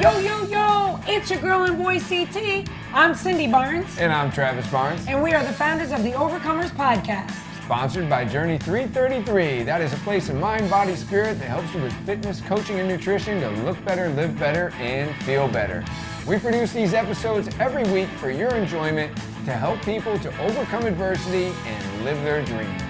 Yo, yo, yo, it's your girl and boy CT. I'm Cindy Barnes. And I'm Travis Barnes. And we are the founders of the Overcomers Podcast. Sponsored by Journey 333. That is a place in mind, body, spirit that helps you with fitness, coaching, and nutrition to look better, live better, and feel better. We produce these episodes every week for your enjoyment to help people to overcome adversity and live their dreams.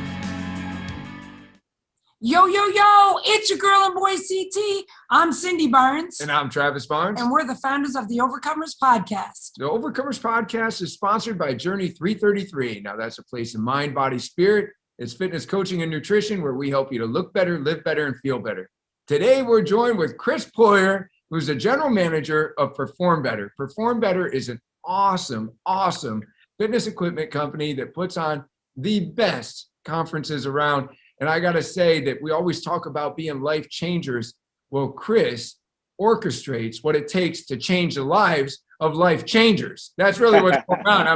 Yo, yo, yo, it's your girl and boy CT. I'm Cindy Barnes. And I'm Travis Barnes. And we're the founders of the Overcomers Podcast. The Overcomers Podcast is sponsored by Journey 333. Now, that's a place in mind, body, spirit. It's fitness, coaching, and nutrition where we help you to look better, live better, and feel better. Today, we're joined with Chris Poirier, who's the general manager of Perform Better. Perform Better is an awesome fitness equipment company that puts on the best conferences around. And I got to say that we always talk about being life changers. Well, Chris orchestrates what it takes to change the lives of life changers. That's really what's going on.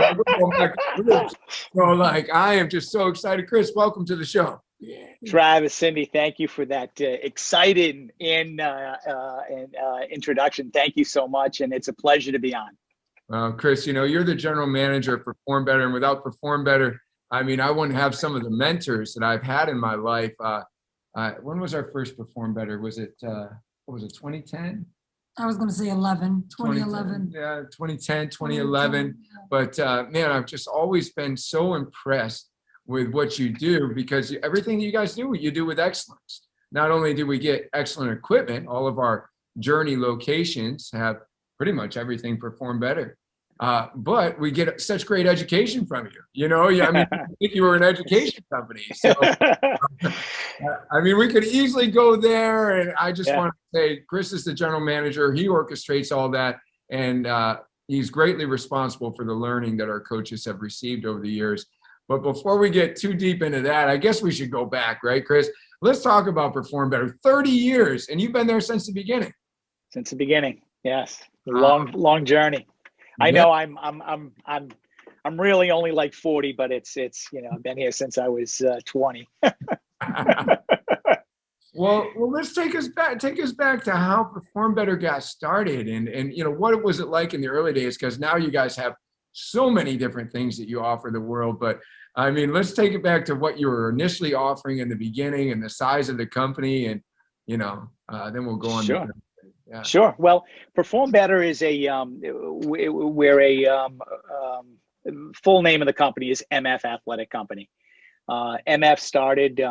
I am just so excited. Chris, welcome to the show. Travis, Cindy, thank you for that exciting introduction. Thank you so much. And it's a pleasure to be on. Chris, you know, you're the general manager of Perform Better. And without Perform Better, I mean, I wouldn't have some of the mentors that I've had in my life. When was our first Perform Better? Was it, 2010? I was going to say 2011. Yeah, 2010, 2011. But man, I've just always been so impressed with what you do because everything you guys do, you do with excellence. Not only do we get excellent equipment, all of our Journey locations have pretty much everything Perform Better. But we get such great education from you. You know, I mean, I think you were an education company. So, I mean, we could easily go there. And I just want to say, Chris is the general manager. He orchestrates all that. And he's greatly responsible for the learning that our coaches have received over the years. But before we get too deep into that, I guess we should go back, right, Chris? Let's talk about Perform Better. 30 years, and you've been there since the beginning. Since the beginning, yes. A long journey. I know I'm really only like 40, but it's you know, I've been here since I was 20. Well, let's take us back to how Perform Better got started and you know, what was it like in the early days? Because now you guys have so many different things that you offer the world. But I mean, let's take it back to what you were initially offering in the beginning and the size of the company, and you know, then we'll go on. Sure. Yeah. Sure. Well, Perform Better is we're a full name of the company is MF Athletic Company. MF started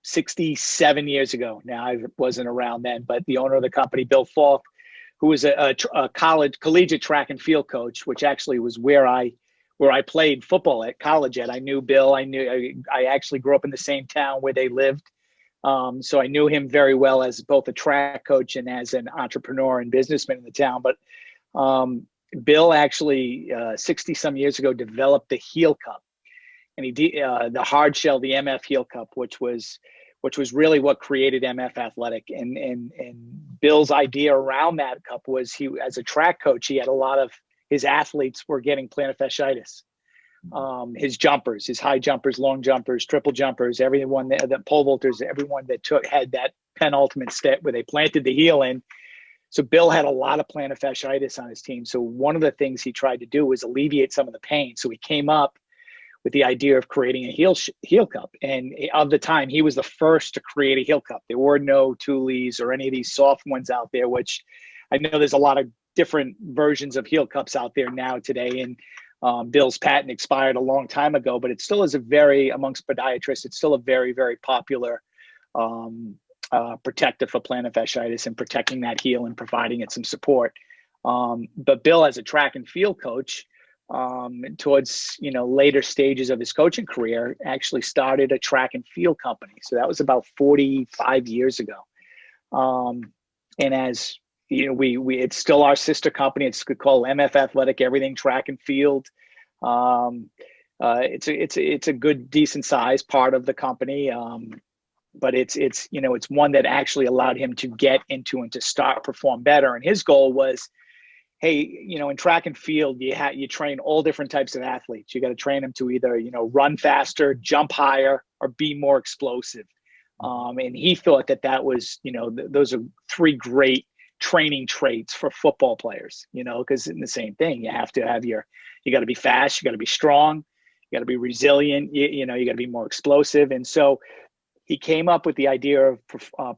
67 years ago. Now, I wasn't around then, but the owner of the company, Bill Falk, who was a collegiate track and field coach, which actually was where I played football at college at. I knew Bill. I actually grew up in the same town where they lived. So I knew him very well as both a track coach and as an entrepreneur and businessman in the town. But Bill actually 60 some years ago developed the Heel Cup, and he the hard shell, the MF Heel Cup, which was really what created MF Athletic. And Bill's idea around that cup was as a track coach, he had a lot of his athletes were getting plantar fasciitis. His jumpers, his high jumpers, long jumpers, triple jumpers, everyone that pole vaulters, everyone that had that penultimate step where they planted the heel in. So Bill had a lot of plantar fasciitis on his team. So one of the things he tried to do was alleviate some of the pain. So he came up with the idea of creating a heel cup. And of the time, he was the first to create a heel cup. There were no Thule's or any of these soft ones out there, which I know there's a lot of different versions of heel cups out there now today. And Bill's patent expired a long time ago, but it still is amongst podiatrists, it's still a very, very popular protector for plantar fasciitis and protecting that heel and providing it some support. But Bill, as a track and field coach, towards, you know, later stages of his coaching career, actually started a track and field company. So that was about 45 years ago. And as you know, it's still our sister company. It's called MF Athletic, everything track and field. It's a good, decent size part of the company. But it's you know, it's one that actually allowed him to get into and to start Perform Better. And his goal was, hey, you know, in track and field, you train all different types of athletes. You got to train them to either, you know, run faster, jump higher, or be more explosive. And he thought that was, you know, those are three great training traits for football players, because in the same thing, you have to have you got to be fast, you got to be strong, you got to be resilient, you got to be more explosive. And so he came up with the idea of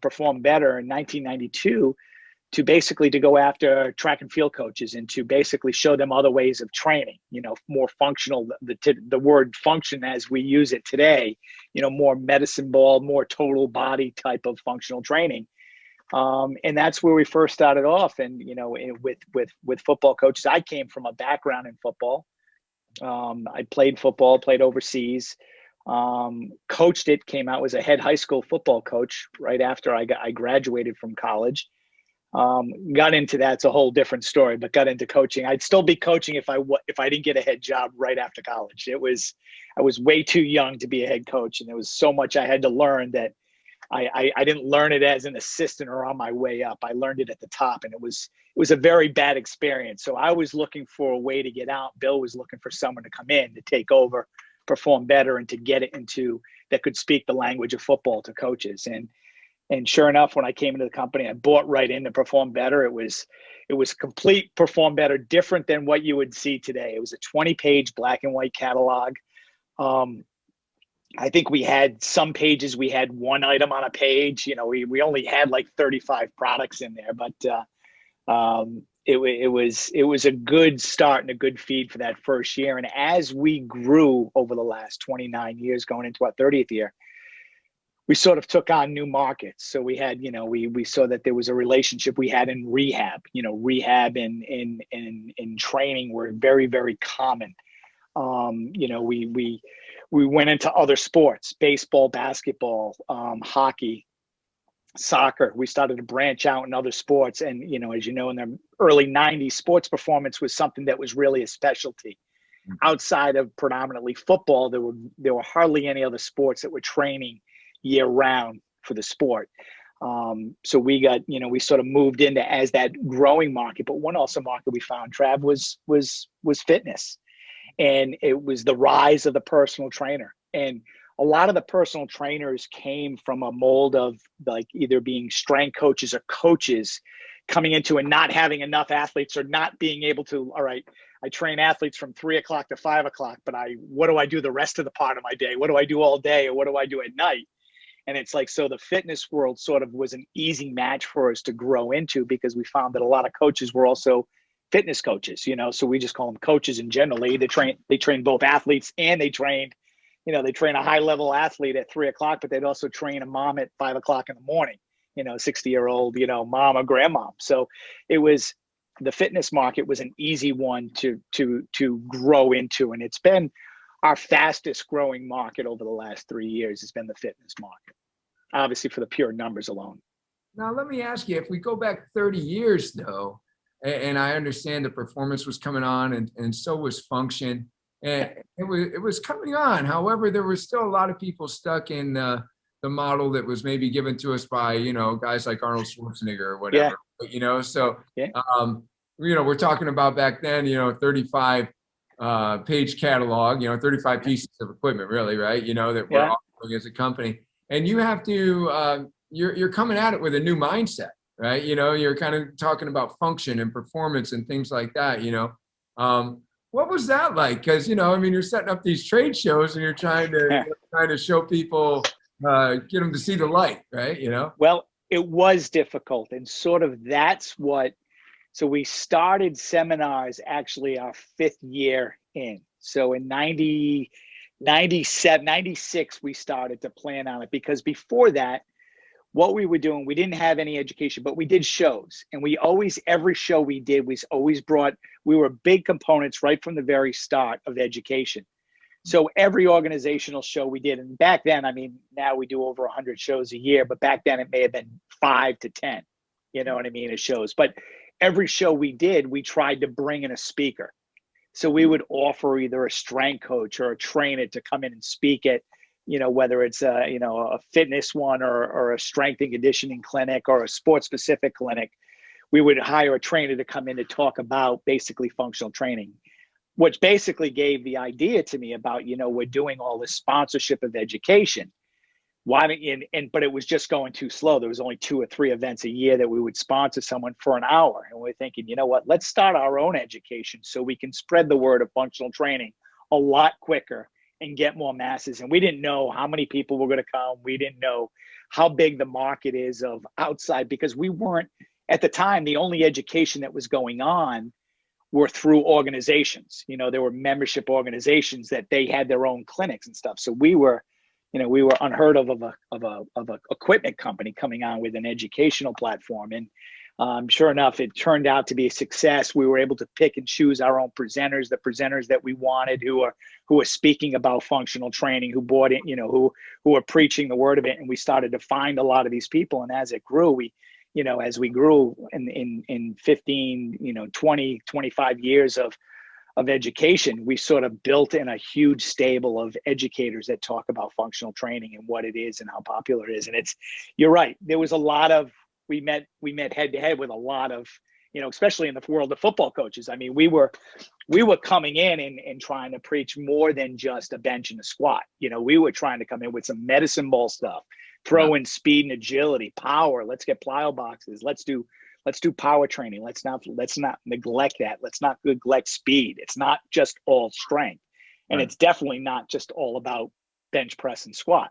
Perform Better in 1992 to basically to go after track and field coaches and to basically show them other ways of training, more functional, the word function as we use it today, more medicine ball, more total body type of functional training. And that's where we first started off. And, with football coaches, I came from a background in football. I played football, played overseas, coached it, came out, was a head high school football coach right after I graduated from college. Got into that. It's a whole different story, but got into coaching. I'd still be coaching if I didn't get a head job right after college. I was way too young to be a head coach. And there was so much I had to learn that I didn't learn it as an assistant or on my way up. I learned it at the top, and it was a very bad experience. So I was looking for a way to get out. Bill was looking for someone to come in to take over, Perform Better, and to get it into that could speak the language of football to coaches. And sure enough, when I came into the company, I bought right into Perform Better. It was complete Perform Better, different than what you would see today. It was a 20-page black and white catalog. I think we had some pages, we had one item on a page. We only had like 35 products in there, but it was a good start and a good feed for that first year. And as we grew over the last 29 years, going into our 30th year, we sort of took on new markets. So we had, we saw that there was a relationship we had in rehab. Rehab and training were very, very common. We went into other sports, baseball, basketball, hockey, soccer. We started to branch out in other sports. And, as you know, in the early 90s, sports performance was something that was really a specialty. Outside of predominantly football, there were hardly any other sports that were training year round for the sport. So we got, we sort of moved into as that growing market. But one also market we found, Trav, was fitness. And it was the rise of the personal trainer. And a lot of the personal trainers came from a mold of like either being strength coaches or coaches coming into and not having enough athletes or not being able to, all right, I train athletes from 3 o'clock to 5 o'clock, but what do I do the rest of the part of my day? What do I do all day? Or what do I do at night? And it's like, so the fitness world sort of was an easy match for us to grow into because we found that a lot of coaches were also fitness coaches, so we just call them coaches in general. They train both athletes and they train a high level athlete at 3 o'clock, but they'd also train a mom at 5 o'clock in the morning, 60-year-old, mom or grandmom. So it was, the fitness market was an easy one to grow into. And it's been our fastest growing market over the last 3 years has been the fitness market, obviously for the pure numbers alone. Now, let me ask you, if we go back 30 years though, and I understand the performance was coming on and so was function, and it was coming on. However, there were still a lot of people stuck in the model that was maybe given to us by, guys like Arnold Schwarzenegger or whatever, Yeah. We're talking about back then, 35 page catalog, 35 pieces of equipment really, right? That we're offering as a company, and you have to, you're coming at it with a new mindset. Right. You're kind of talking about function and performance and things like that, what was that like? Because, you're setting up these trade shows and you're trying to show people, get them to see the light. Right. Well, it was difficult. And sort of so we started seminars actually our 5th year in. So in 96, we started to plan on it because before that, what we were doing, we didn't have any education, but we did shows. And every show we did was always we were big components right from the very start of education. So every organizational show we did, and back then, now we do over 100 shows a year, but back then it may have been 5 to 10, as shows. But every show we did, we tried to bring in a speaker. So we would offer either a strength coach or a trainer to come in and speak at, whether it's a fitness one or a strength and conditioning clinic or a sports specific clinic. We would hire a trainer to come in to talk about basically functional training, which basically gave the idea to me about, we're doing all this sponsorship of education. why don't but it was just going too slow. There was only 2 or 3 events a year that we would sponsor someone for an hour. And we're thinking, you know what, let's start our own education so we can spread the word of functional training a lot quicker and get more masses. And we didn't know how many people were going to come. We didn't know how big the market is of outside, because we weren't, at the time, the only education that was going on were through organizations. There were membership organizations that they had their own clinics and stuff. So we were unheard of a equipment company coming on with an educational platform. And sure enough, it turned out to be a success. We were able to pick and choose our own presenters, the presenters that we wanted, who are speaking about functional training, who bought it, who are preaching the word of it. And we started to find a lot of these people. And as it grew, as we grew in 15, 20, 25 years of education, we sort of built in a huge stable of educators that talk about functional training and what it is and how popular it is. And you're right. There was a lot of, we met head to head with a lot of, especially in the world of football coaches. I mean, we were coming in and trying to preach more than just a bench and a squat. We were trying to come in with some medicine ball stuff, throw in speed and agility, power. Let's get plyo boxes. Let's do power training. Let's not neglect that. Let's not neglect speed. It's not just all strength, and it's definitely not just all about bench press and squat.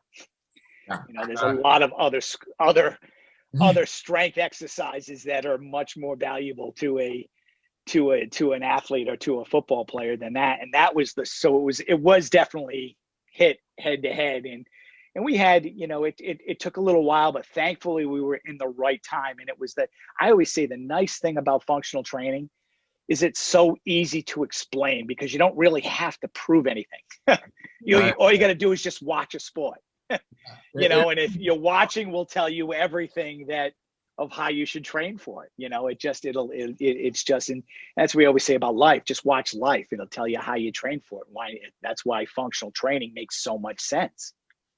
There's a lot of other strength exercises that are much more valuable to an athlete or to a football player than that. And that was it was definitely hit head to head. And we had, it took a little while, but thankfully we were in the right time. And it was I always say the nice thing about functional training is it's so easy to explain because you don't really have to prove anything. All you got to do is just watch a sport, and if you're watching, we'll tell you everything of how you should train for it. It's just, and that's what we always say about life. Just watch life. It'll tell you how you train for it. That's why functional training makes so much sense.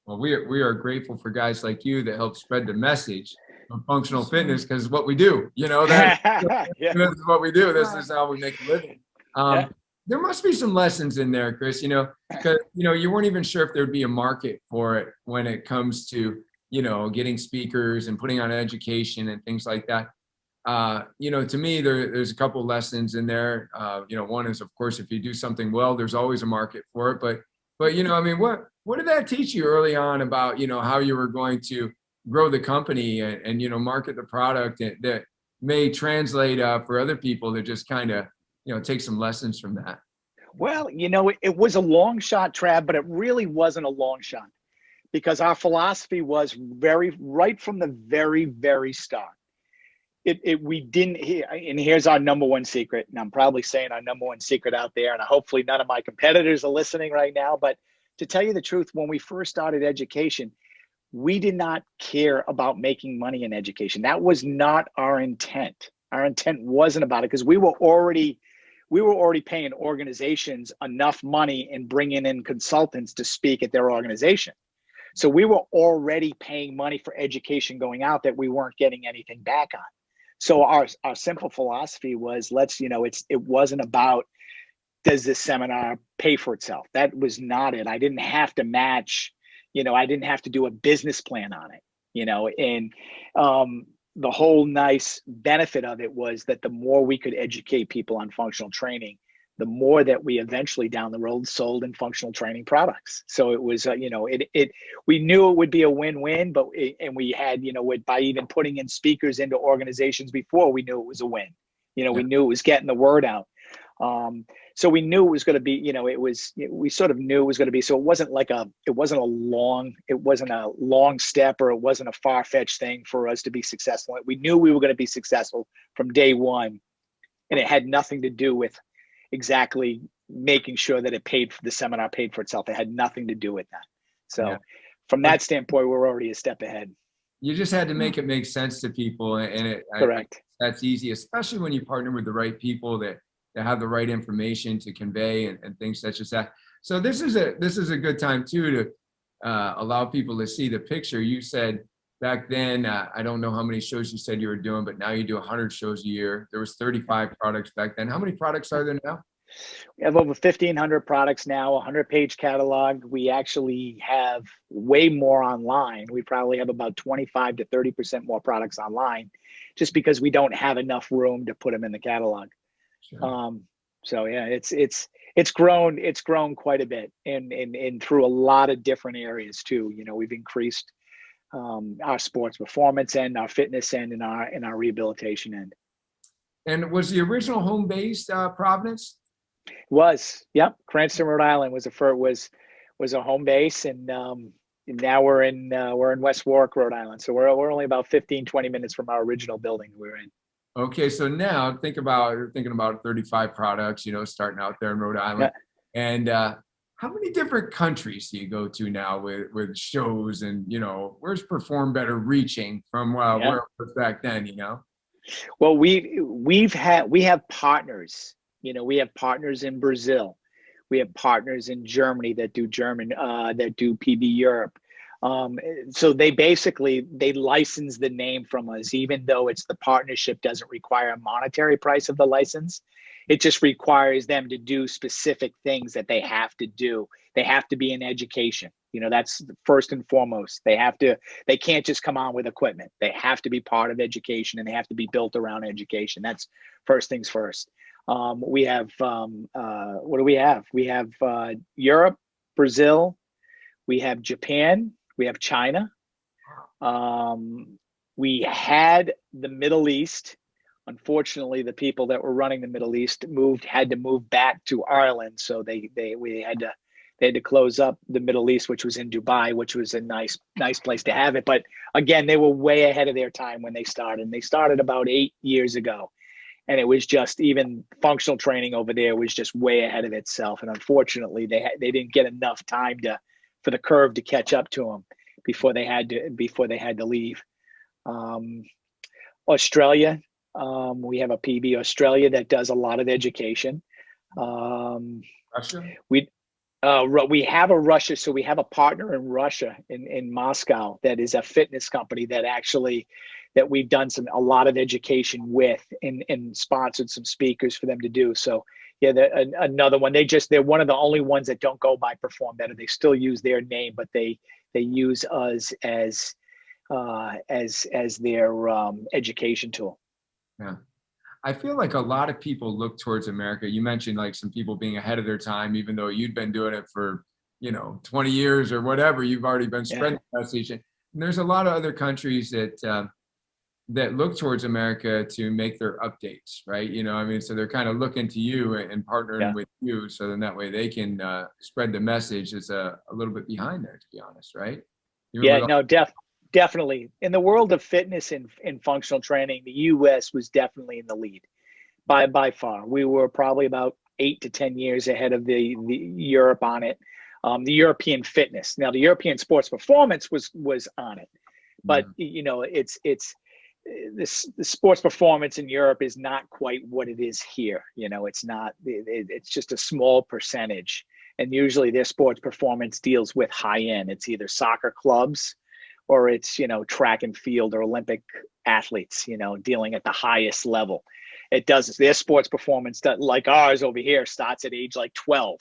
Well, we are grateful for guys like you that help spread the message of functional fitness, because what we do, that this is what we do. This is how we make a living. There must be some lessons in there, Chris, because, you weren't even sure if there'd be a market for it when it comes to, getting speakers and putting on education and things like that. To me, there's a couple lessons in there. One is, of course, if you do something well, there's always a market for it. But what did that teach you early on about, how you were going to grow the company and market the product that may translate for other people to just kind of, take some lessons from that? Well, it was a long shot, Trav, but it really wasn't a long shot because our philosophy was right from the very, very start. We didn't, and here's our number one secret, and I'm probably saying our number one secret out there, and hopefully none of my competitors are listening right now, but to tell you the truth, when we first started education, we did not care about making money in education. That was not our intent. Our intent wasn't about it because we were already paying organizations enough money and bringing in consultants to speak at their organization. So we were already paying money for education going out that we weren't getting anything back on. So our simple philosophy was it wasn't about, does this seminar pay for itself? That was not it. I didn't have to match, I didn't have to do a business plan on it, and the whole nice benefit of it was that the more we could educate people on functional training, the more that we eventually down the road sold in functional training products. So it was, we knew it would be a win-win, and we had, by even putting in speakers into organizations before, we knew it was a win. We knew it was getting the word out. So we knew it was going to be, we sort of knew it was going to be, so it wasn't a long step, or it wasn't a far-fetched thing for us to be successful. We knew we were going to be successful from day one, and it had nothing to do with exactly making sure that the seminar paid for itself. It had nothing to do with that. So from that standpoint, we're already a step ahead. You just had to make it make sense to people. And correct. That's easy, especially when you partner with the right people that have the right information to convey and things such as that. So this is a good time too to allow people to see the picture. You said back then, I don't know how many shows you said you were doing, but now you do 100 shows a year. There was 35 products back then. How many products are there now? We have over 1,500 products now, a 100-page catalog. We actually have way more online. We probably have about 25 to 30% more products online, just because we don't have enough room to put them in the catalog. Sure. So yeah, it's grown quite a bit, and through a lot of different areas too. You know, we've increased our sports performance end, our fitness end, and our rehabilitation end. And was the original home base Providence? Yep. Cranston, Rhode Island was a home base, and now we're in West Warwick, Rhode Island. So we're only about 15, 20 minutes from our original building we were in. Okay, so now thinking about 35 products, you know, starting out there in Rhode Island. Yeah. And how many different countries do you go to now with shows, and, you know, where's Perform Better reaching from where it was back then, you know? Well, we have partners. You know, we have partners in Brazil. We have partners in Germany that do PB Europe. So they license the name from us, even though the partnership doesn't require a monetary price of the license. It just requires them to do specific things that they have to do. They have to be in education. You know, that's first and foremost. They can't just come on with equipment. They have to be part of education, and they have to be built around education. That's first things first. We have, what do we have? We have Europe, Brazil, we have Japan, we have China. We had the Middle East. Unfortunately, the people that were running the Middle East had to move back to Ireland, so we had to close up the Middle East, which was in Dubai, which was a nice place to have it. But again, they were way ahead of their time when they started. And they started about 8 years ago, and it was just, even functional training over there was just way ahead of itself. And unfortunately, they didn't get enough time for the curve to catch up to them before they had to leave. Australia. We have a PB Australia that does a lot of education. Russia? We have a Russia, so we have a partner in Russia, in Moscow, that is a fitness company that we've done a lot of education with, and sponsored some speakers for them to do. So yeah, another one. They're one of the only ones that don't go by Perform Better. They still use their name, but they use us as their education tool. Yeah. I feel like a lot of people look towards America. You mentioned like some people being ahead of their time, even though you'd been doing it for, 20 years or whatever. You've already been spreading the message. And there's a lot of other countries that look towards America to make their updates, right? So they're kind of looking to you and partnering with you, so then that way they can spread the message. Is a little bit behind there, to be honest, right? Definitely. In the world of fitness and functional training, the U.S. was definitely in the lead by far. We were probably about 8 to 10 years ahead of the Europe on it. The European fitness. Now, the European sports performance was on it, but the sports performance in Europe is not quite what it is here. It's not. It's just a small percentage, and usually their sports performance deals with high end. It's either soccer clubs, or it's, track and field or Olympic athletes, dealing at the highest level. Their sports performance, like ours over here, starts at age like 12.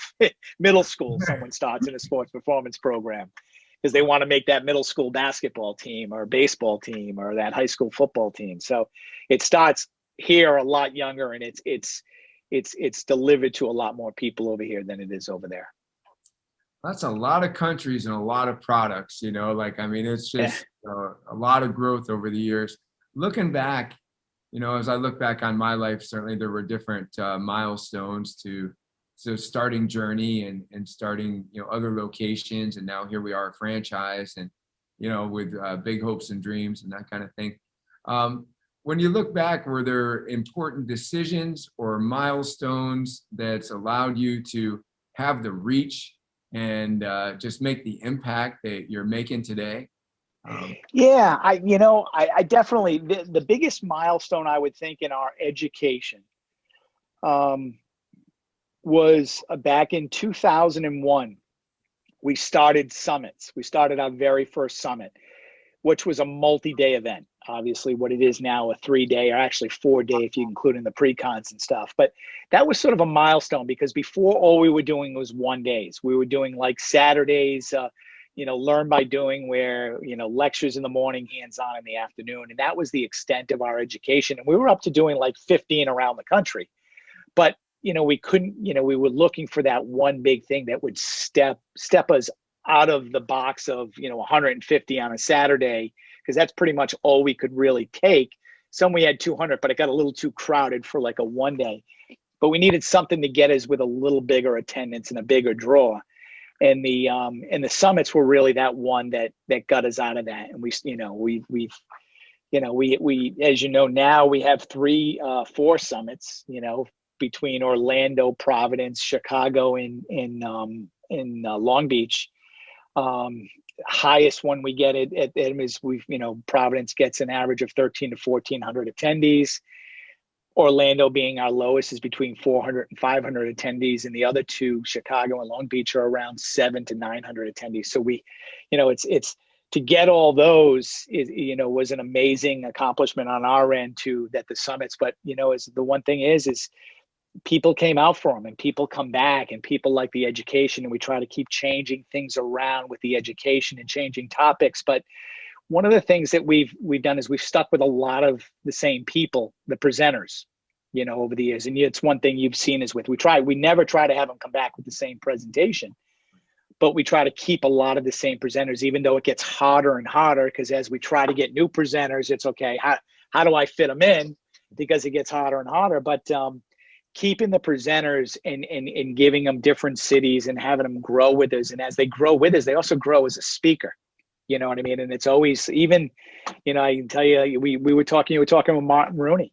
Middle school, someone starts in a sports performance program because they want to make that middle school basketball team or baseball team or that high school football team. So it starts here a lot younger, and it's delivered to a lot more people over here than it is over there. That's a lot of countries and a lot of products, it's just a lot of growth over the years. Looking back, as I look back on my life, certainly there were different milestones to starting journey and starting, other locations. And now here we are, a franchise, and, with big hopes and dreams and that kind of thing. When you look back, were there important decisions or milestones that's allowed you to have the reach and just make the impact that you're making today? I definitely, the biggest milestone I would think in our education was back in 2001. We started summits. We started our very first summit, which was a multi-day event. obviously what it is now, a 3-day or actually 4-day if you include in the pre-cons and stuff. But that was sort of a milestone because before all we were doing was 1-days. We were doing like Saturdays, learn by doing where, lectures in the morning, hands-on in the afternoon. And that was the extent of our education. And we were up to doing like 15 around the country. But, we couldn't, we were looking for that one big thing that would step us out of the box of, 150 on a Saturday, because that's pretty much all we could really take. Some we had 200, but it got a little too crowded for like a 1-day. But we needed something to get us with a little bigger attendance and a bigger draw. And the summits were really that one that got us out of that. And we as you know, now we have 4 summits, between Orlando, Providence, Chicago, and Long Beach. Highest one we get at them is Providence gets an average of 1,300 to 1,400 attendees. Orlando being our lowest is between 400 and 500 attendees, and the other 2, Chicago and Long Beach, are around 700 to 900 attendees. So we, it's to get all those was an amazing accomplishment on our end too, that the summits. But as the one thing is people came out for them, and people come back, and people like the education, and we try to keep changing things around with the education and changing topics. But one of the things that we've done is we've stuck with a lot of the same people, the presenters, over the years. And it's one thing you've seen is we never try to have them come back with the same presentation, but we try to keep a lot of the same presenters, even though it gets harder and harder, because as we try to get new presenters, it's okay. How do I fit them in? Because it gets harder and harder. But keeping the presenters and giving them different cities and having them grow with us. And as they grow with us, they also grow as a speaker. You know what I mean? And it's always, even, I can tell you, you were talking with Martin Rooney.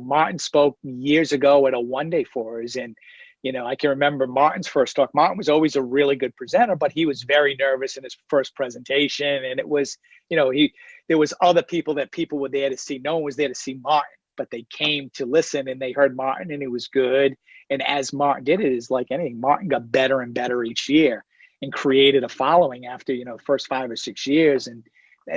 Martin spoke years ago at a 1-day for us. And, I can remember Martin's first talk. Martin was always a really good presenter, but he was very nervous in his first presentation. And it was, there was other people that people were there to see. No one was there to see Martin, but they came to listen, and they heard Martin, and it was good. And as Martin did it, is like anything, Martin got better and better each year and created a following after, first 5 or 6 years. And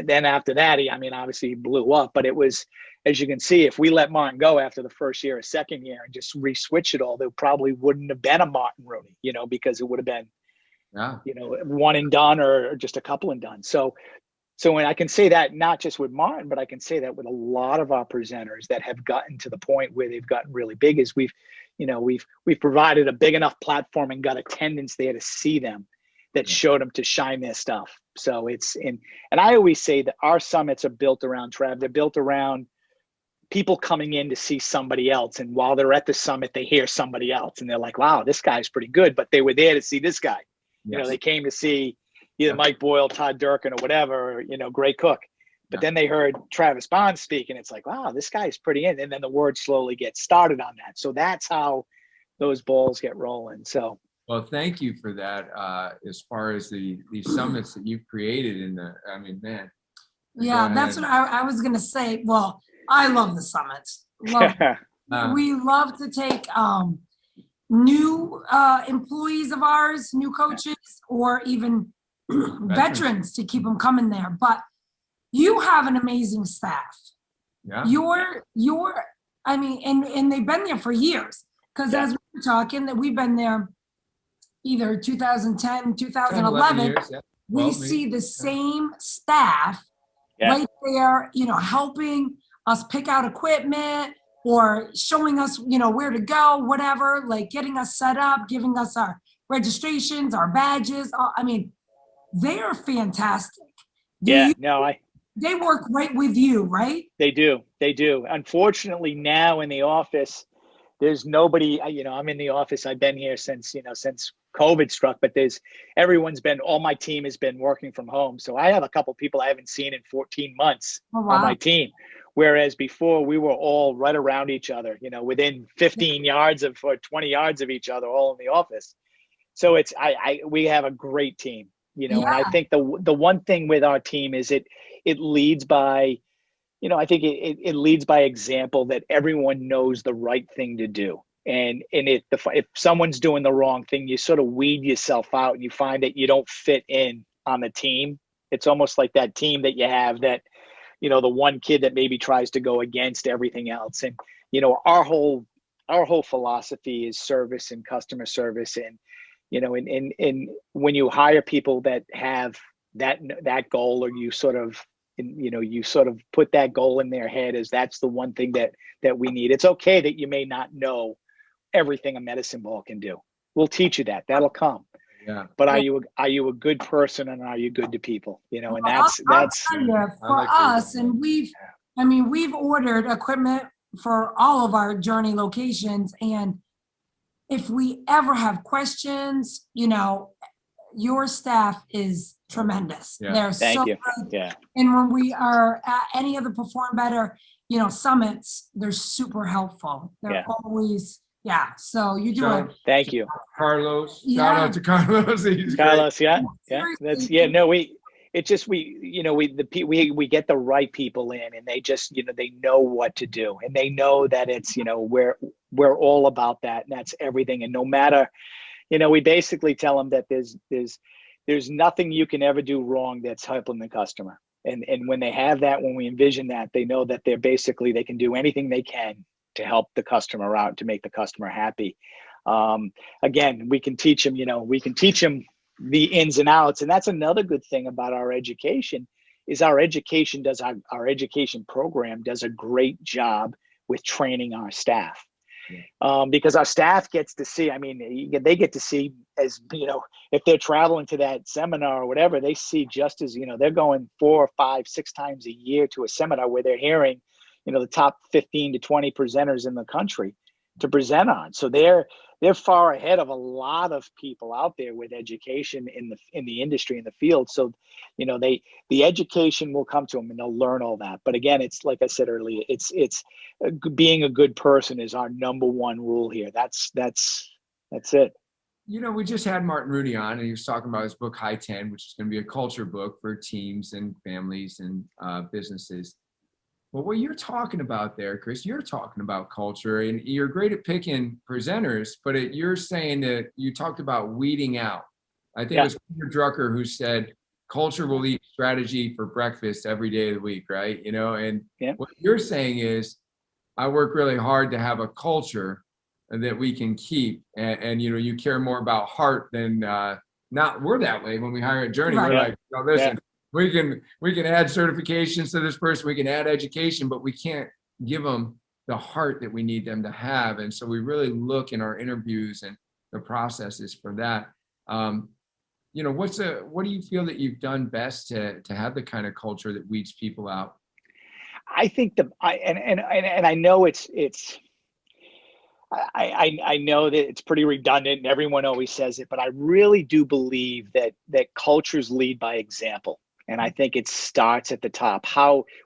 then after that, obviously he blew up. But it was, as you can see, if we let Martin go after the first year or second year and just re-switch it all, there probably wouldn't have been a Martin Rooney, because it would have been, one and done or just a couple and done. So when I can say that, not just with Martin, but I can say that with a lot of our presenters that have gotten to the point where they've gotten really big, is we've provided a big enough platform and got attendance there to see them, that showed them to shine their stuff. So and I always say that our summits are built around, Trav, they're built around people coming in to see somebody else. And while they're at the summit, they hear somebody else and they're like, wow, this guy's pretty good. But they were there to see this guy. Yes. They came to see either Mike Boyle, Todd Durkin, or whatever, Gray Cook. But then they heard Travis Bond speak, and it's like, wow, this guy's pretty in. And then the word slowly gets started on that. So that's how those balls get rolling. So. Well, thank you for that. As far as the summits that you've created man. Yeah, that's what I was going to say. Well, I love the summits. We love to take new employees of ours, new coaches, or even veterans to keep them coming there. But you have an amazing staff. Yeah. And they've been there for years. Because as we were talking, that we've been there either 2010, 2011, we see the same staff right there, helping us pick out equipment or showing us, where to go, whatever, like getting us set up, giving us our registrations, our badges. They are fantastic. They work right with you, right? They do. Unfortunately, now in the office, there's nobody, I'm in the office. I've been here since COVID struck, but all my team has been working from home. So I have a couple people I haven't seen in 14 months on my team. Whereas before we were all right around each other, within 15 yards or 20 yards of each other, all in the office. So we have a great team, and I think the one thing with our team is it leads by, I think it leads by example, that everyone knows the right thing to do. And if someone's doing the wrong thing, you sort of weed yourself out and you find that you don't fit in on the team. It's almost like that team that you have that, the one kid that maybe tries to go against everything else. And, our whole philosophy is service and customer service. And, and when you hire people that have that goal, or you sort of put that goal in their head as that's the one thing that we need. It's okay that you may not know everything a medicine ball can do. We'll teach you that. That'll come. Yeah. But are you a good person, and are you good to people? And I'll that's tell you, for us, and we've ordered equipment for all of our Journey locations, and if we ever have questions, your staff is tremendous. Yeah. They're Thank so you. good. Yeah. And when we are at any of the Perform Better, summits, they're super helpful. They're always, so you do it. Thank you, Carlos. Yeah. Shout out to Carlos. He's Carlos. great. We get the right people in, and they just, they know what to do, and they know that it's, we're all about that, and that's everything. And no matter, we basically tell them that there's nothing you can ever do wrong that's helping the customer. And when they have that, when we envision that, they know that they can do anything they can to help the customer out, to make the customer happy. Again, we can teach them, the ins and outs. And that's another good thing about our education, is our education program does a great job with training our staff. Because our staff gets to see, they get to see, as if they're traveling to that seminar or whatever, they see just as, they're going 4, 5, 6 times a year to a seminar where they're hearing, the top 15 to 20 presenters in the country to present on. So they're far ahead of a lot of people out there with education in the industry, in the field. So, the education will come to them, and they'll learn all that. But again, it's like I said earlier, it's being a good person is our number one rule here. That's it. We just had Martin Rudy on, and he was talking about his book High 10, which is going to be a culture book for teams and families and businesses. Well, what you're talking about there, Chris, you're talking about culture, and you're great at picking presenters, but you're saying that you talked about weeding out. I think it was Peter Drucker who said, culture will eat strategy for breakfast every day of the week, right? And what you're saying is, I work really hard to have a culture that we can keep. And you care more about heart than we're that way when we hire a Journey. Right. We're like, listen, we can add certifications to this person, we can add education, but we can't give them the heart that we need them to have. And so we really look in our interviews and the processes for that. What do you feel that you've done best to have the kind of culture that weeds people out? I think I know I know that it's pretty redundant and everyone always says it, but I really do believe that cultures lead by example. And I think it starts at the top.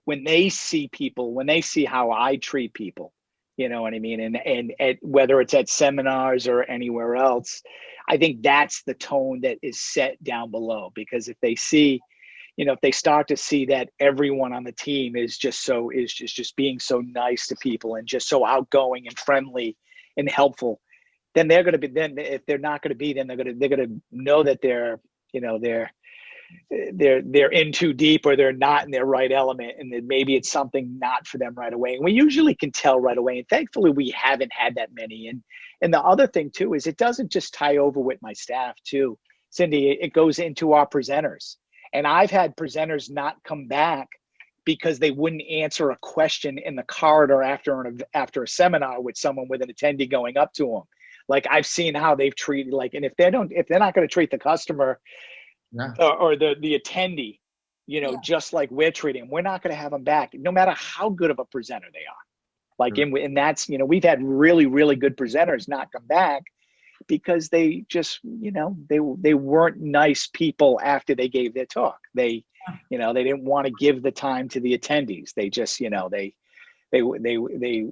When they see how I treat people, you know what I mean? And whether it's at seminars or anywhere else, I think that's the tone that is set down below. Because if they see, if they start to see that everyone on the team is just being so nice to people and just so outgoing and friendly and helpful, then they're going to be, if they're not going to be, then they're going to know that they're in too deep, or they're not in their right element, and that maybe it's something not for them right away. And we usually can tell right away. And thankfully we haven't had that many. And the other thing too, is it doesn't just tie over with my staff too, Cindy, it goes into our presenters. And I've had presenters not come back because they wouldn't answer a question in the corridor after a seminar with someone, with an attendee going up to them. Like, I've seen how they've treated, and if they're not going to treat the customer or the attendee, just like we're treating them, we're not going to have them back, no matter how good of a presenter they are. And that's, we've had really, really good presenters not come back because they just, they weren't nice people after they gave their talk. They didn't want to give the time to the attendees. They just, they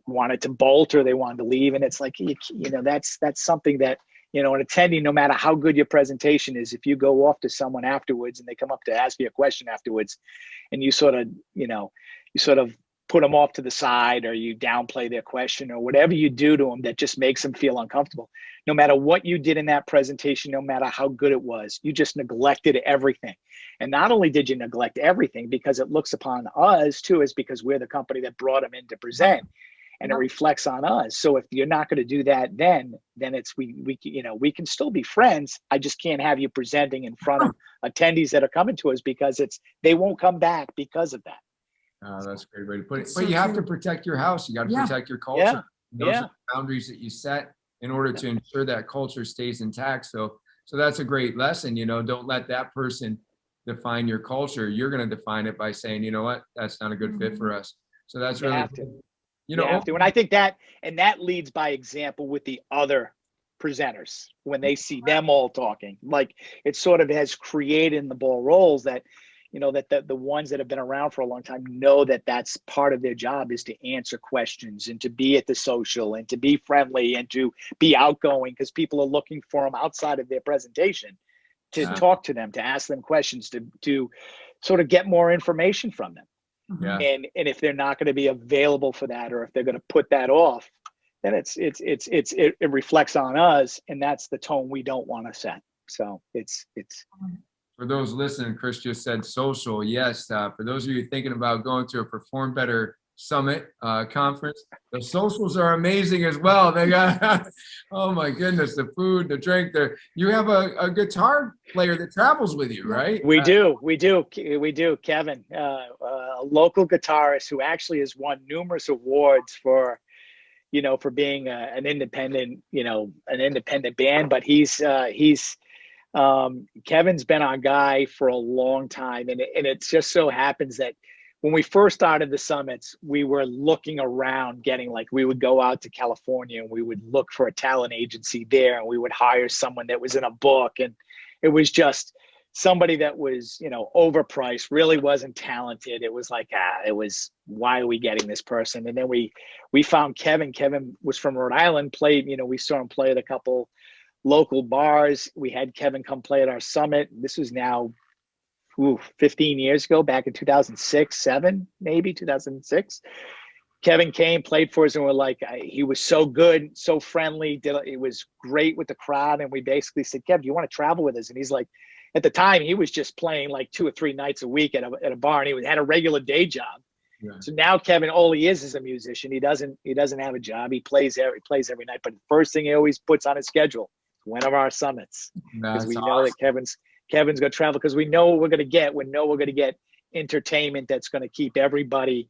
wanted to bolt, or they wanted to leave. And it's like, that's something that, an attendee, no matter how good your presentation is, if you go off to someone afterwards and they come up to ask you a question afterwards, and you sort of put them off to the side, or you downplay their question, or whatever you do to them that just makes them feel uncomfortable. No matter what you did in that presentation, no matter how good it was, you just neglected everything. And not only did you neglect everything, because it looks upon us too, as because we're the company that brought them in to present, and it reflects on us. So if you're not going to do that, then it's, we can still be friends. I just can't have you presenting in front of attendees that are coming to us, because they won't come back because of that. That's a great way to put it. But you have to protect your house. You got to protect your culture. Yeah. Those are the boundaries that you set in order to ensure that culture stays intact. So that's a great lesson. Don't let that person define your culture. You're going to define it by saying, you know what, that's not a good fit for us. So that's really cool. You have to. And I think that leads by example with the other presenters when they see them all talking. Like, it sort of has created in the ball rolls that, that the ones that have been around for a long time know that that's part of their job, is to answer questions and to be at the social and to be friendly and to be outgoing, because people are looking for them outside of their presentation to talk to them, to ask them questions, to sort of get more information from them. Yeah. And if they're not going to be available for that, or if they're going to put that off, then it reflects on us, and that's the tone we don't want to set. So it's for those listening, Chris just said social. Yes. For those of you thinking about going to a Perform Better Summit conference, the socials are amazing as well. They got, oh my goodness, the food, the drink. You have a guitar player that travels with you, right? We do, Kevin, a local guitarist who actually has won numerous awards for being an independent band. But Kevin's been our guy for a long time, and it just so happens that when we first started the summits, we were looking around, we would go out to California and we would look for a talent agency there, and we would hire someone that was in a book, and it was just somebody that was, overpriced, really wasn't talented. It was like, why are we getting this person? And then we found Kevin. Kevin was from Rhode Island, played, we saw him play at a couple local bars. We had Kevin come play at our summit. This was now 15 years ago, back in 2006, 2006. Kevin came, played for us, and we're like, he was so good, so friendly. It was great with the crowd. And we basically said, Kev, do you want to travel with us? And he's like, at the time, he was just playing like 2 or 3 nights a week at a bar, and he had a regular day job. Yeah. So now Kevin, all he is a musician. He doesn't have a job. He plays every night. But the first thing he always puts on his schedule, one of our summits, because we know that Kevin's going to travel, because we know what we're going to get. We know we're going to get entertainment that's going to keep everybody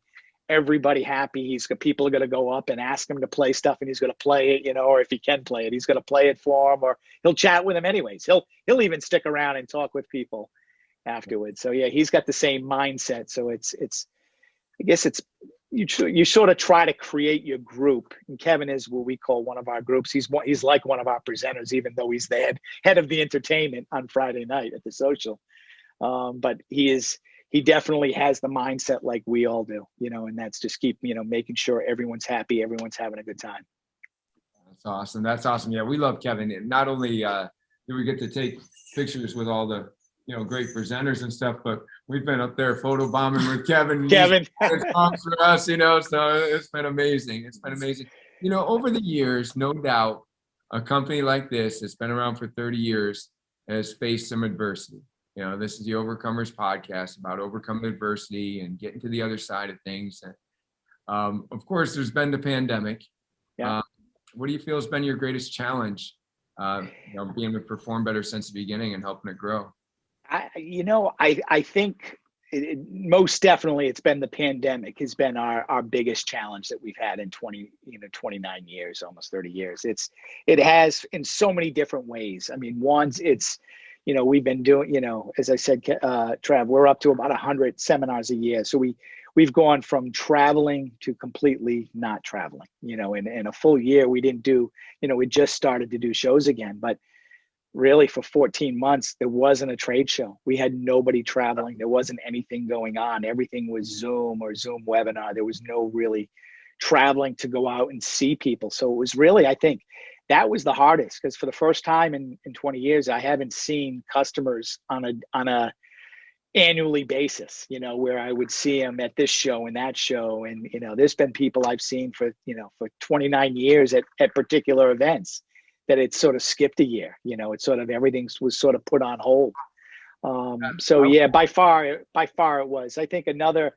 happy. People are going to go up and ask him to play stuff, and he's going to play it, or if he can play it, he's going to play it for them, or he'll chat with them anyways. He'll even stick around and talk with people afterwards. So yeah, he's got the same mindset. So I guess you sort of try to create your group, and Kevin is what we call one of our groups. He's like one of our presenters, even though he's the head of the entertainment on Friday night at the social. But he definitely has the mindset like we all do, and that's just keep, making sure everyone's happy, everyone's having a good time. That's awesome. Yeah, we love Kevin. And not only do we get to take pictures with all the great presenters and stuff, but we've been up there photo bombing with Kevin. It's fun for us, so it's been amazing. It's been amazing. Over the years, no doubt, a company like this that's been around for 30 years has faced some adversity. This is the Overcomers podcast about overcoming adversity and getting to the other side of things. And, of course, there's been the pandemic. Yeah. What do you feel has been your greatest challenge, being to Perform Better since the beginning and helping it grow? I think most definitely it's been the pandemic has been our biggest challenge that we've had in 29 years, almost 30 years. It has in so many different ways. I mean, it's, we've been doing, as I said, Trav, we're up to about 100 seminars a year. So we've gone from traveling to completely not traveling, in a full year. We didn't do, we just started to do shows again, but really for 14 months, there wasn't a trade show. We had nobody traveling. There wasn't anything going on. Everything was Zoom or Zoom webinar. There was no really traveling to go out and see people. So it was really, I think that was the hardest, because for the first time in 20 years, I haven't seen customers on a annually basis, where I would see them at this show and that show. And, there's been people I've seen for 29 years at particular events that it sort of skipped a year. It's sort of everything was sort of put on hold. So yeah, by far it was. I think another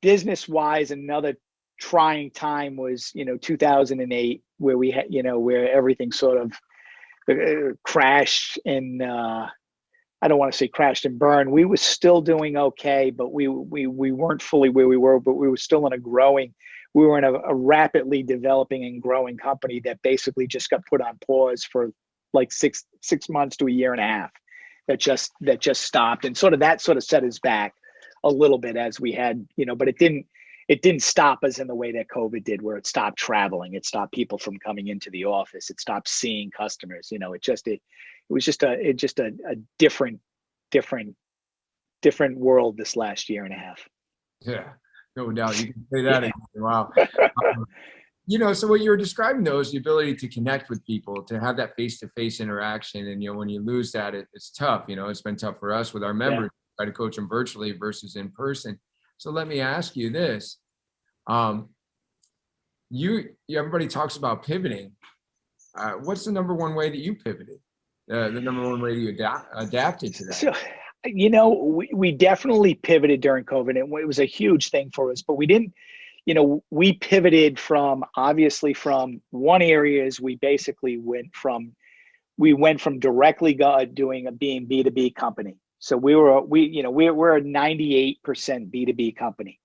business-wise, another trying time was 2008, where we had where everything sort of crashed, and I don't want to say crashed and burned. We were still doing okay, but we weren't fully where we were, but we were still we were in a rapidly developing and growing company that basically just got put on pause for like six months to a year and a half. That just stopped, and that sort of set us back a little bit as we had, but it didn't stop us in the way that COVID did, where it stopped traveling, it stopped people from coming into the office, it stopped seeing customers. It was just a different world this last year and a half. Yeah, no doubt. You can say that again. Wow. So what you were describing, though, is the ability to connect with people, to have that face-to-face interaction. And, when you lose that, it's tough. It's been tough for us with our members, try to coach them virtually versus in person. So let me ask you this. Everybody talks about pivoting. What's the number one way that you pivoted? The number one way you adapted to that? So, we definitely pivoted during COVID, and it was a huge thing for us, but we didn't, we pivoted from one area is we basically went from directly being B2B company. So we're a 98% B2B company.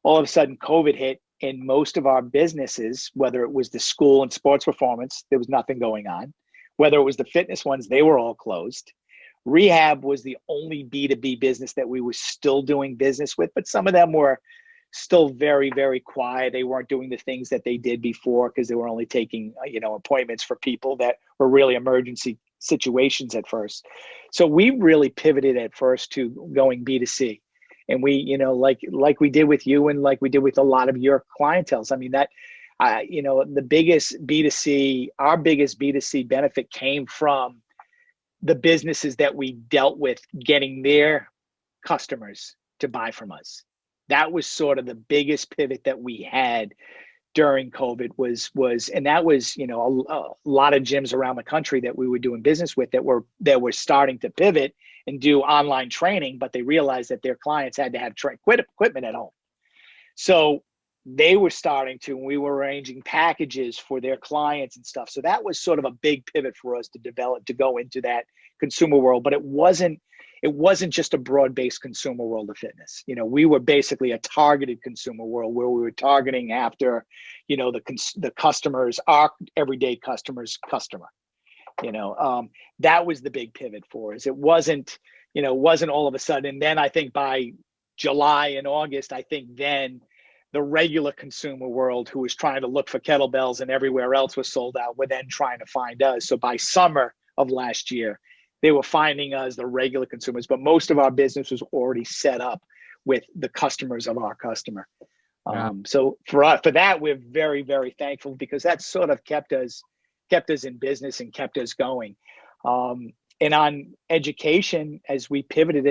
All of a sudden COVID hit, and most of our businesses, whether it was the school and sports performance, there was nothing going on. Whether it was the fitness ones, they were all closed. Rehab was the only B2B business that we were still doing business with, but some of them were still very, very quiet. They weren't doing the things that they did before because they were only taking, appointments for people that were really emergency situations at first. So we really pivoted at first to going B2C. And we, like we did with you and like we did with a lot of your clientels. I mean, our biggest B2C benefit came from the businesses that we dealt with getting their customers to buy from us. That was sort of the biggest pivot that we had during COVID and that was, a lot of gyms around the country that we were doing business with that were starting to pivot and do online training, but they realized that their clients had to have equipment at home. So they were starting to, and we were arranging packages for their clients and stuff. So that was sort of a big pivot for us to go into that consumer world, but it wasn't just a broad-based consumer world of fitness. We were basically a targeted consumer world where we were targeting after, the customers, our everyday customers' customer. That was the big pivot for us. It wasn't all of a sudden. And then I think by July and August, then the regular consumer world who was trying to look for kettlebells and everywhere else was sold out were then trying to find us. So by summer of last year, they were finding us, the regular consumers, but most of our business was already set up with the customers of our customer. Yeah. So for that, we're very, very thankful because that sort of kept us in business and kept us going. And on education, as we pivoted,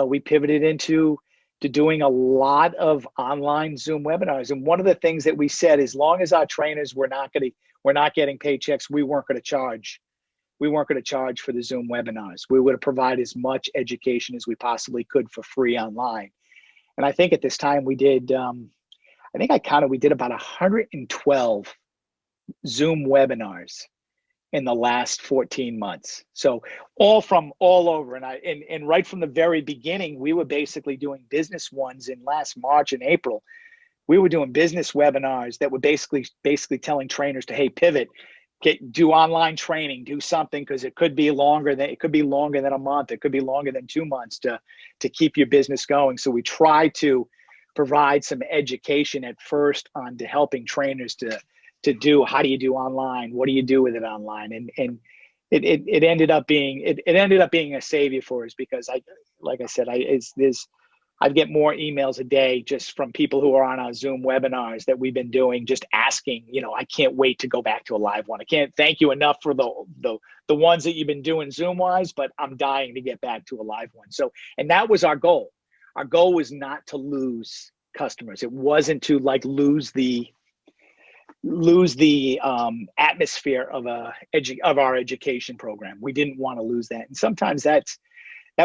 we pivoted into doing a lot of online Zoom webinars. And one of the things that we said, as long as our trainers were not getting paychecks, we weren't going to charge. We weren't going to charge for the Zoom webinars. We would provide as much education as we possibly could for free online. And I think at this time we did, we did about 112 Zoom webinars in the last 14 months. So all over. And right from the very beginning, we were basically doing business ones in last March and April. We were doing business webinars that were basically telling trainers to, hey, pivot, do online training, do something, because it could be longer than a month. It could be longer than 2 months to keep your business going. So we try to provide some education at first on to helping trainers to do, how do you do online? What do you do with it online? And it ended up being a savior for us because like I said, I'd get more emails a day just from people who are on our Zoom webinars that we've been doing, just asking, I can't wait to go back to a live one. I can't thank you enough for the ones that you've been doing Zoom wise, but I'm dying to get back to a live one. So, and that was our goal. Our goal was not to lose customers. It wasn't to lose the atmosphere of our education program. We didn't want to lose that. And sometimes that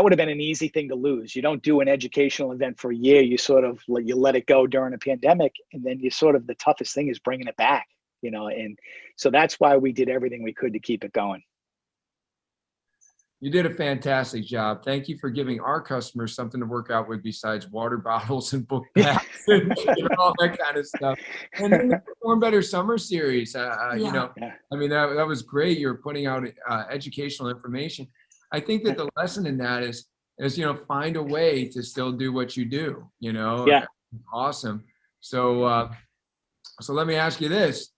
would have been an easy thing to lose. You don't do an educational event for a year. You sort of you let it go during a pandemic, and then the toughest thing is bringing it back, and so that's why we did everything we could to keep it going. You did a fantastic job. Thank you for giving our customers something to work out with besides water bottles and book bags and all that kind of stuff. And then the Perform Better Summer Series, I mean, that was great. You're putting out educational information. I think that the lesson in that is find a way to still do what you do. Yeah. Awesome. So let me ask you this.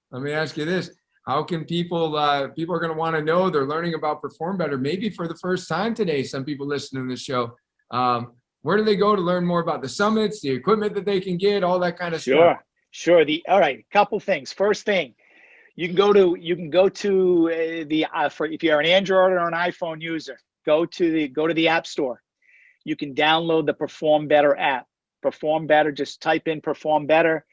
How can people are going to want to know, they're learning about Perform Better, maybe for the first time today, some people listening to the show. Where do they go to learn more about the summits, the equipment that they can get, all that kind of stuff? Sure. All right. Couple things. First thing, you can go to if you're an Android or an iPhone user, go to the App Store. You can download the Perform Better app. Perform Better, just type in Perform Better.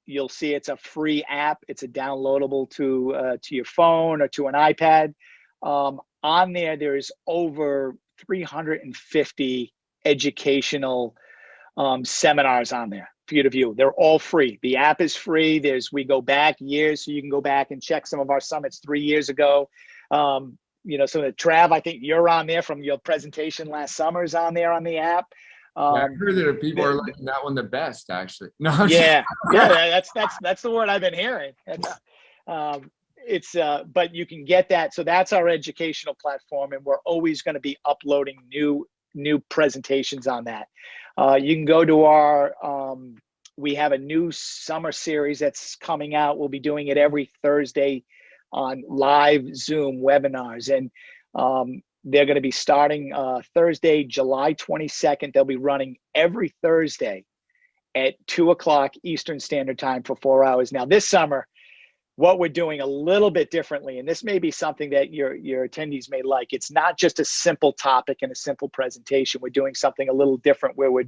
You'll see it's a free app. It's a downloadable to your phone or to an iPad. On there is over 350 educational seminars on there for you to view. They're all free. The app is free. We go back years, so you can go back and check some of our summits 3 years ago. So the Trav, I think you're on there from your presentation last summer is on there on the app. I heard that people are liking that one the best, actually. No, yeah, that's the word I've been hearing. And, but you can get that. So that's our educational platform, and we're always going to be uploading new presentations on that. You can go to we have a new summer series that's coming out. We'll be doing it every Thursday on live Zoom webinars, and they're going to be starting Thursday, July 22nd. They'll be running every Thursday at 2:00 Eastern Standard Time for 4 hours. Now, this summer, what we're doing a little bit differently, and this may be something that your attendees may like. It's not just a simple topic and a simple presentation. We're doing something a little different where we're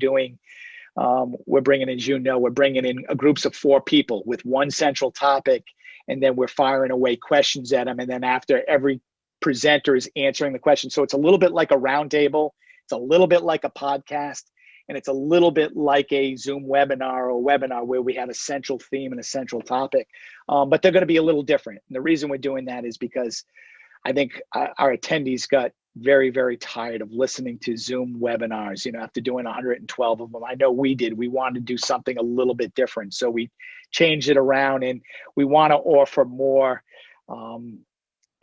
bringing in groups of 4 people with one central topic, and then we're firing away questions at them. And then after every presenter is answering the question. So it's a little bit like a roundtable. It's a little bit like a podcast, and it's a little bit like a Zoom webinar or webinar where we have a central theme and a central topic. But they're going to be a little different. And the reason we're doing that is because I think our attendees got very, very tired of listening to Zoom webinars, after doing 112 of them. I know we did. We wanted to do something a little bit different. So we changed it around, and we want to offer more,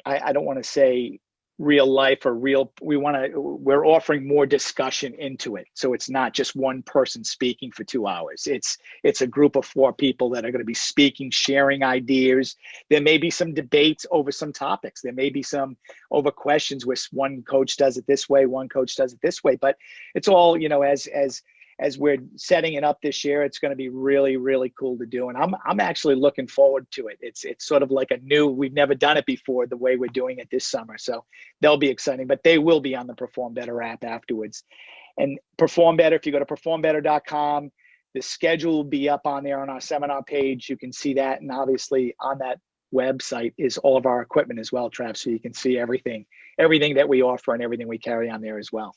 I don't want to say real life or we're offering more discussion into it. So it's not just one person speaking for 2 hours. It's a group of 4 people that are going to be speaking, sharing ideas. There may be some debates over some topics. There may be some over questions where one coach does it this way, one coach does it this way, but it's all, as we're setting it up this year, it's going to be really, really cool to do. And I'm actually looking forward to it. It's sort of like we've never done it before the way we're doing it this summer. So they'll be exciting, but they will be on the Perform Better app afterwards. And Perform Better, if you go to performbetter.com, the schedule will be up on there on our seminar page. You can see that. And obviously on that website is all of our equipment as well, Trav. So you can see everything that we offer and everything we carry on there as well.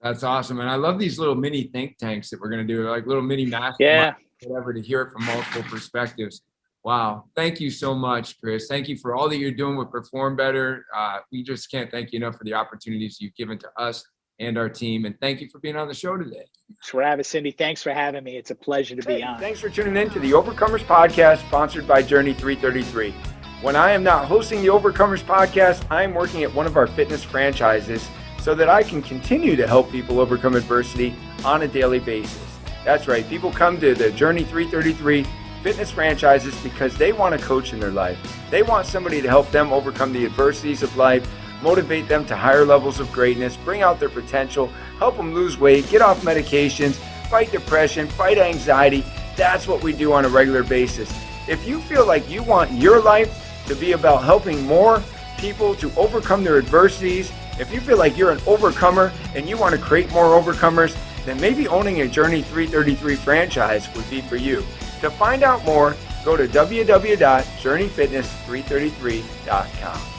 That's awesome. And I love these little mini think tanks that we're going to do, like little mini masterminds, whatever, to hear it from multiple perspectives. Wow. Thank you so much, Chris. Thank you for all that you're doing with Perform Better. We just can't thank you enough for the opportunities you've given to us and our team. And thank you for being on the show today. Travis, Cindy, thanks for having me. It's a pleasure to be on. Thanks for tuning in to the Overcomers Podcast, sponsored by Journey 333. When I am not hosting the Overcomers Podcast, I am working at one of our fitness franchises so that I can continue to help people overcome adversity on a daily basis. That's right. People come to the Journey 333 fitness franchises because they want a coach in their life. They want somebody to help them overcome the adversities of life, motivate them to higher levels of greatness, bring out their potential, help them lose weight, get off medications, fight depression, fight anxiety. That's what we do on a regular basis. If you feel like you want your life to be about helping more people to overcome their adversities, if you feel like you're an overcomer and you want to create more overcomers, then maybe owning a Journey 333 franchise would be for you. To find out more, go to www.journeyfitness333.com.